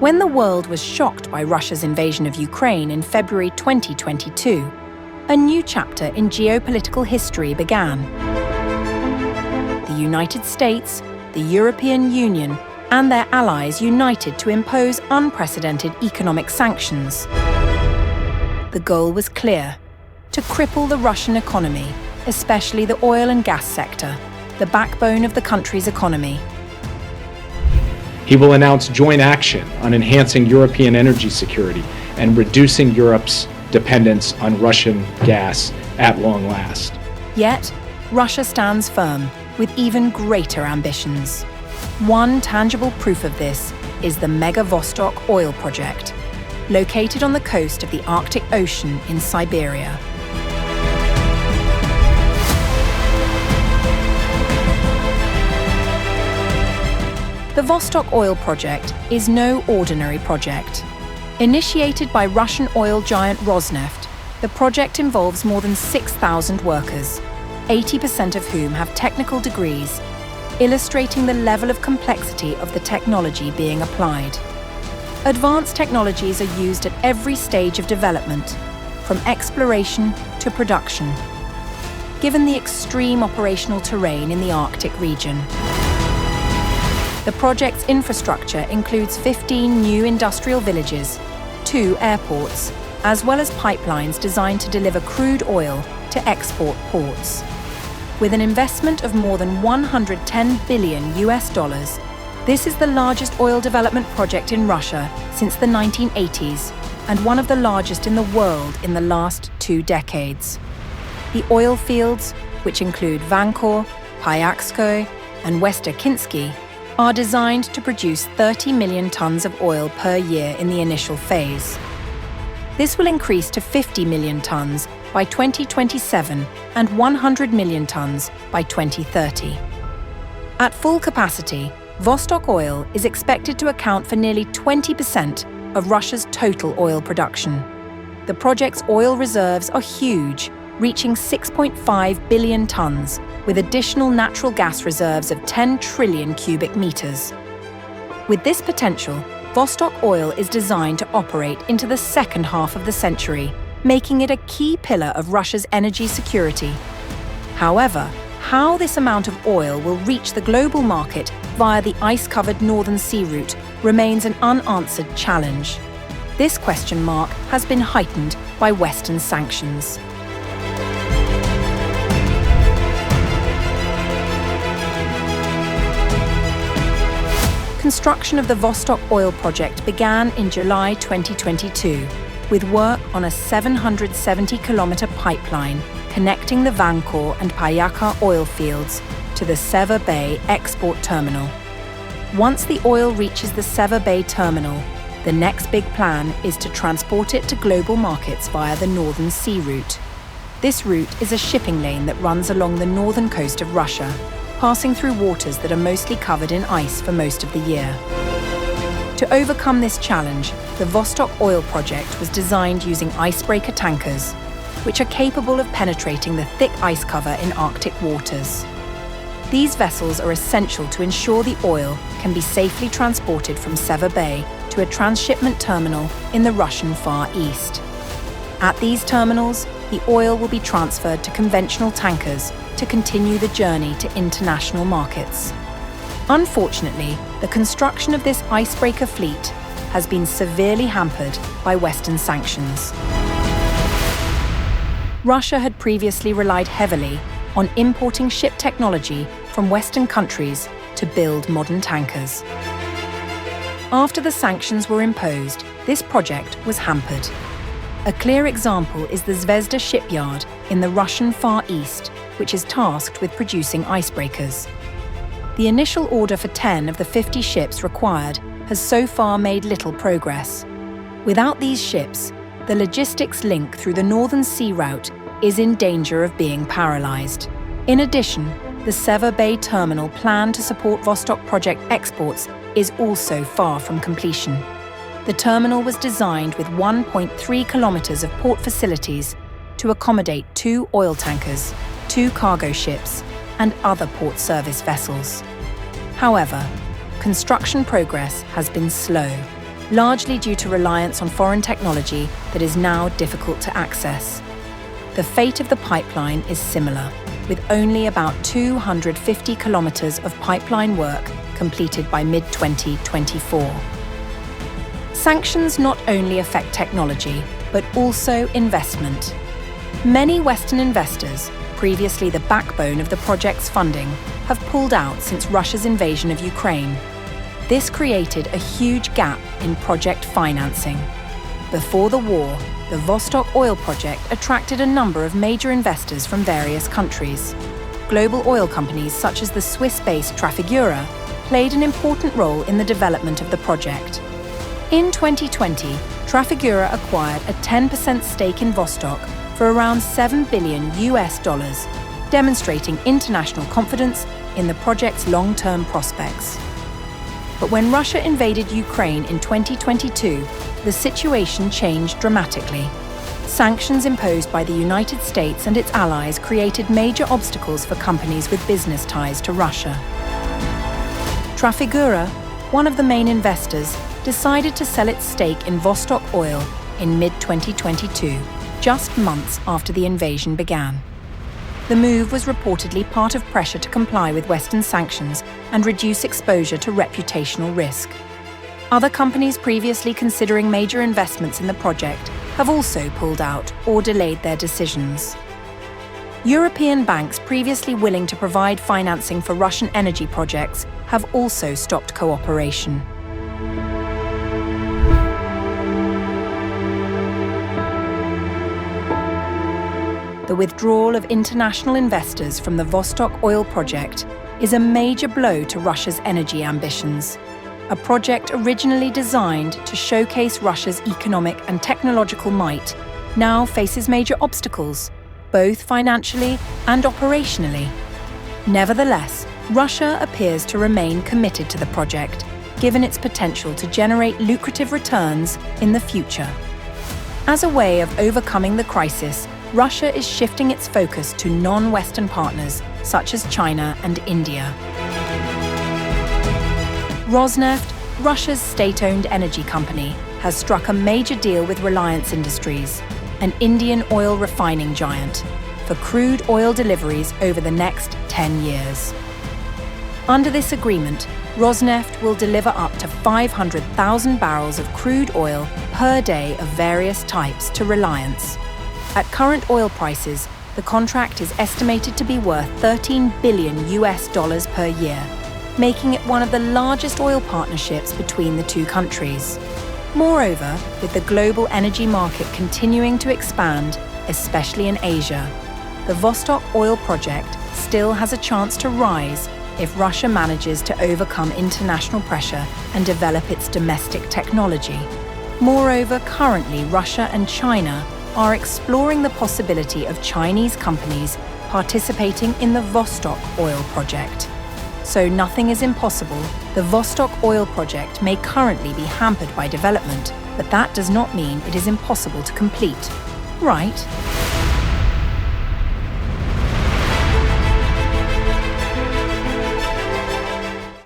When the world was shocked by Russia's invasion of Ukraine in February 2022, a new chapter in geopolitical history began. The United States, the European Union, and their allies united to impose unprecedented economic sanctions. The goal was clear: to cripple the Russian economy, especially the oil and gas sector, the backbone of the country's economy. He will announce joint action on enhancing European energy security and reducing Europe's dependence on Russian gas at long last. Yet, Russia stands firm, with even greater ambitions. One tangible proof of this is the mega Vostok Oil Project, located on the coast of the Arctic Ocean in Siberia. The Vostok Oil Project is no ordinary project. Initiated by Russian oil giant Rosneft, the project involves more than 6,000 workers, 80% of whom have technical degrees, illustrating the level of complexity of the technology being applied. Advanced technologies are used at every stage of development, from exploration to production, given the extreme operational terrain in the Arctic region. The project's infrastructure includes 15 new industrial villages, 2 airports, as well as pipelines designed to deliver crude oil to export ports. With an investment of more than $110 billion, this is the largest oil development project in Russia since the 1980s and one of the largest in the world in the last 2 decades. The oil fields, which include Vankor, Payakskoye, and Westokinsky, are designed to produce 30 million tons of oil per year in the initial phase. This will increase to 50 million tons by 2027 and 100 million tons by 2030. At full capacity, Vostok Oil is expected to account for nearly 20% of Russia's total oil production. The project's oil reserves are huge, reaching 6.5 billion tons, with additional natural gas reserves of 10 trillion cubic meters. With this potential, Vostok Oil is designed to operate into the second half of the century, making it a key pillar of Russia's energy security. However, how this amount of oil will reach the global market via the ice-covered Northern Sea route remains an unanswered challenge. This question mark has been heightened by Western sanctions. Construction of the Vostok Oil Project began in July 2022, with work on a 770-kilometer pipeline connecting the Vankor and Payakar oil fields to the Seva Bay export terminal. Once the oil reaches the Seva Bay terminal, the next big plan is to transport it to global markets via the Northern Sea route. This route is a shipping lane that runs along the northern coast of Russia, passing through waters that are mostly covered in ice for most of the year. To overcome this challenge, the Vostok Oil Project was designed using icebreaker tankers, which are capable of penetrating the thick ice cover in Arctic waters. These vessels are essential to ensure the oil can be safely transported from Seva Bay to a transshipment terminal in the Russian Far East. At these terminals, the oil will be transferred to conventional tankers to continue the journey to international markets. Unfortunately, the construction of this icebreaker fleet has been severely hampered by Western sanctions. Russia had previously relied heavily on importing ship technology from Western countries to build modern tankers. After the sanctions were imposed, this project was hampered. A clear example is the Zvezda shipyard in the Russian Far East, which is tasked with producing icebreakers. The initial order for 10 of the 50 ships required has so far made little progress. Without these ships, the logistics link through the Northern Sea route is in danger of being paralyzed. In addition, the Seva Bay terminal planned to support Vostok project exports is also far from completion. The terminal was designed with 1.3 kilometers of port facilities to accommodate 2 oil tankers, 2 cargo ships, and other port service vessels. However, construction progress has been slow. largely due to reliance on foreign technology that is now difficult to access. The fate of the pipeline is similar, with only about 250 kilometers of pipeline work completed by mid-2024. Sanctions not only affect technology, but also investment. Many Western investors, previously the backbone of the project's funding, have pulled out since Russia's invasion of Ukraine. This created a huge gap in project financing. Before the war, the Vostok Oil Project attracted a number of major investors from various countries. Global oil companies such as the Swiss-based Trafigura played an important role in the development of the project. In 2020, Trafigura acquired a 10% stake in Vostok for around $7 billion, demonstrating international confidence in the project's long-term prospects. But when Russia invaded Ukraine in 2022, the situation changed dramatically. Sanctions imposed by the United States and its allies created major obstacles for companies with business ties to Russia. Trafigura, one of the main investors, decided to sell its stake in Vostok Oil in mid-2022, just months after the invasion began. The move was reportedly part of pressure to comply with Western sanctions and reduce exposure to reputational risk. Other companies previously considering major investments in the project have also pulled out or delayed their decisions. European banks previously willing to provide financing for Russian energy projects have also stopped cooperation. The withdrawal of international investors from the Vostok Oil Project is a major blow to Russia's energy ambitions. A project originally designed to showcase Russia's economic and technological might now faces major obstacles, both financially and operationally. Nevertheless, Russia appears to remain committed to the project, given its potential to generate lucrative returns in the future. As a way of overcoming the crisis, Russia is shifting its focus to non-Western partners such as China and India. Rosneft, Russia's state-owned energy company, has struck a major deal with Reliance Industries, an Indian oil refining giant, for crude oil deliveries over the next 10 years. Under this agreement, Rosneft will deliver up to 500,000 barrels of crude oil per day of various types to Reliance. At current oil prices, the contract is estimated to be worth $13 billion per year, making it one of the largest oil partnerships between the two countries. Moreover, with the global energy market continuing to expand, especially in Asia, the Vostok Oil Project still has a chance to rise if Russia manages to overcome international pressure and develop its domestic technology. Moreover, currently Russia and China are exploring the possibility of Chinese companies participating in the Vostok Oil Project. So nothing is impossible. The Vostok Oil Project may currently be hampered by development, but that does not mean it is impossible to complete. Right?